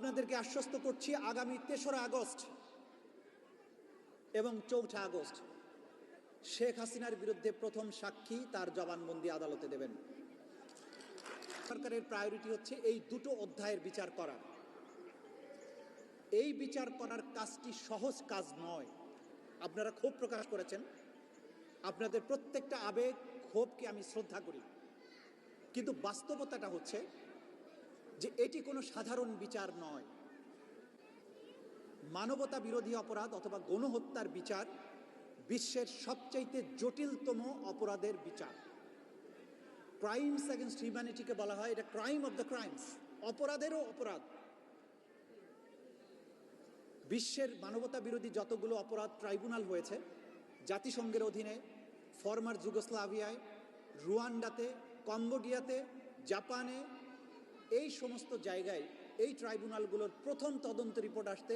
আপনাদেরকে আশ্বস্ত করছি, আগামী ৩রা আগস্ট এবং ৪ঠা আগস্ট শেখ হাসিনার বিরুদ্ধে প্রথম সাক্ষী তার জবানবন্দি আদালতে দেবেন। সরকারের প্রায়োরিটি হচ্ছে এই দুটো অধ্যায়ের বিচার করা। এই বিচার করার কাজটি সহজ কাজ নয়। আপনারা ক্ষোভ প্রকাশ করেছেন, আপনাদের প্রত্যেকটা আবেগ ক্ষোভকে আমি শ্রদ্ধা করি, কিন্তু বাস্তবতাটা হচ্ছে যে এটি কোনো সাধারণ বিচার নয়। মানবতা বিরোধী অপরাধ অথবা গণহত্যার বিচার বিশ্বের সবচাইতে জটিলতম অপরাধের বিচার। ক্রাইমস এগেনস্ট হিউম্যানিটিকে বলা হয় এটা ক্রাইম অফ দ্য ক্রাইমস, অপরাধেরও অপরাধ। বিশ্বের মানবতা বিরোধী যতগুলো অপরাধ ট্রাইব্যুনাল হয়েছে জাতিসংঘের অধীনে, ফরমার যুগোস্লাভিয়ায়, রুয়ান্ডাতে, কম্বোডিয়াতে, জাপানে, এই সমস্ত জায়গায় এই ট্রাইব্যুনালগুলোর প্রথম তদন্ত রিপোর্ট আসতে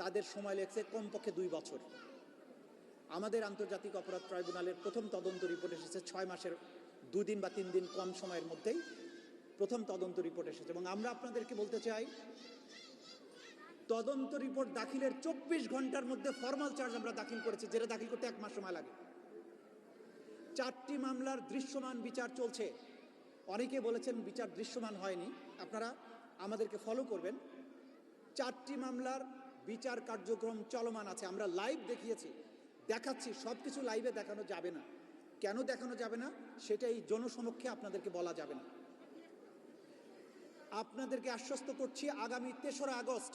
তাদের সময় লেগেছে কমপক্ষে 2 বছর। আমাদের আন্তর্জাতিক অপরাধ ট্রাইব্যুনালের প্রথম তদন্ত রিপোর্ট এসেছে 6 মাসের 2 দিন বা 3 দিন কম সময়ের মধ্যেই প্রথম তদন্ত রিপোর্ট এসেছে। এবং আমরা আপনাদেরকে বলতে চাই, তদন্ত রিপোর্ট দাখিলের 24 ঘন্টার মধ্যে ফরমাল চার্জ আমরা দাখিল করেছি, যেটা দাখিল করতে 1 মাস সময় লাগে। 4টি মামলার দৃশ্যমান বিচার চলছে। অনেকে বলেছেন বিচার দৃশ্যমান হয়নি, আপনারা আমাদেরকে ফলো করবেন। 4টি মামলার বিচার কার্যক্রম চলমান আছে। আমরা লাইভ দেখাচ্ছি, সব কিছু লাইভে দেখানো যাবে না। কেন দেখানো যাবে না সেটা এই জনসমক্ষে আপনাদেরকে বলা যাবে না। আপনাদেরকে আশ্বস্ত করছি, আগামী 3রা আগস্ট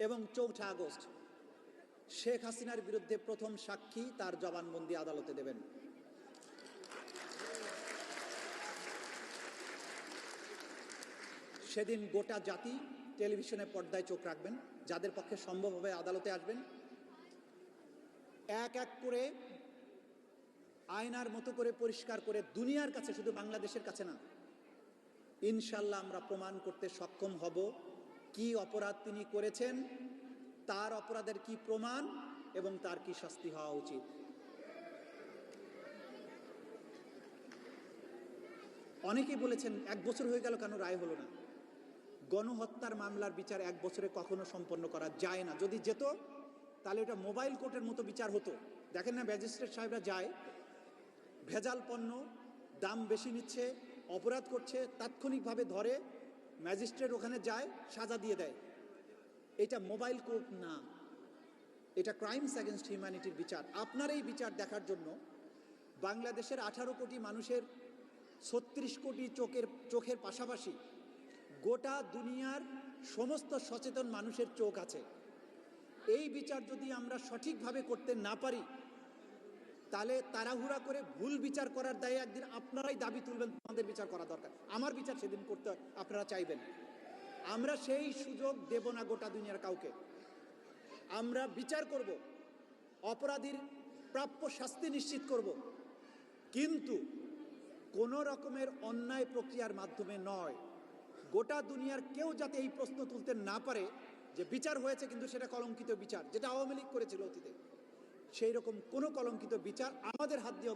এবং ৪ঠা আগস্ট শেখ হাসিনার বিরুদ্ধে প্রথম সাক্ষী তার জবানবন্দি আদালতে দেবেন। সেদিন গোটা জাতি টেলিভিশনের পর্দায় চোখ রাখবেন। যাদের পক্ষে সম্ভব হবে আদালতে আসবেন। এক এক করে আয়নার মতো করে পরিষ্কার করে দুনিয়ার কাছে, শুধু বাংলাদেশের কাছে না, ইনশাল্লাহ আমরা প্রমাণ করতে সক্ষম হব কি অপরাধ তিনি করেছেন, তার অপরাধের কি প্রমাণ এবং তার কি শাস্তি হওয়া উচিত। অনেকেই বলেছেন 1 বছর হয়ে গেল কেন রায় হলো না। গণহত্যার মামলার বিচার 1 বছরে কখনো সম্পন্ন করা যায় না। যদি যেত তাহলে ওটা মোবাইল কোর্টের মতো বিচার হতো। দেখেন না, ম্যাজিস্ট্রেট সাহেবরা যায়, ভেজাল পণ্য, দাম বেশি নিচ্ছে, অপরাধ করছে, তাৎক্ষণিকভাবে ধরে, ম্যাজিস্ট্রেট ওখানে যায়, সাজা দিয়ে দেয়। এটা মোবাইল কোর্ট না, এটা ক্রাইমস এগেনস্ট হিউম্যানিটির বিচার। আপনার এই বিচার দেখার জন্য বাংলাদেশের 18 কোটি মানুষের 36 কোটি চোখের পাশাপাশি গোটা দুনিয়ার সমস্ত সচেতন মানুষের চোখ আছে। এই বিচার যদি আমরা সঠিকভাবে করতে না পারি, তাহলে তাড়াহুড়া করে ভুল বিচার করার দায়ে একদিন আপনারাই দাবি তুলবেন আমাদের বিচার করা দরকার। আমার বিচার সেদিন করতে আপনারা চাইবেন। আমরা সেই সুযোগ দেব না গোটা দুনিয়ার কাউকে। আমরা বিচার করব, অপরাধীর প্রাপ্য শাস্তি নিশ্চিত করব, কিন্তু কোনো রকমের অন্যায় প্রক্রিয়ার মাধ্যমে নয়। গোটা দুনিয়ার কেউ যাতে এই প্রশ্ন তুলতে না পারে যে বিচার হয়েছে কিন্তু সেটা কলঙ্কিত বিচার, যেটা আওয়ামী লীগ করেছিল অতীতে, সেই রকম কোনো কলঙ্কিত বিচার আমাদের হাত দিয়ে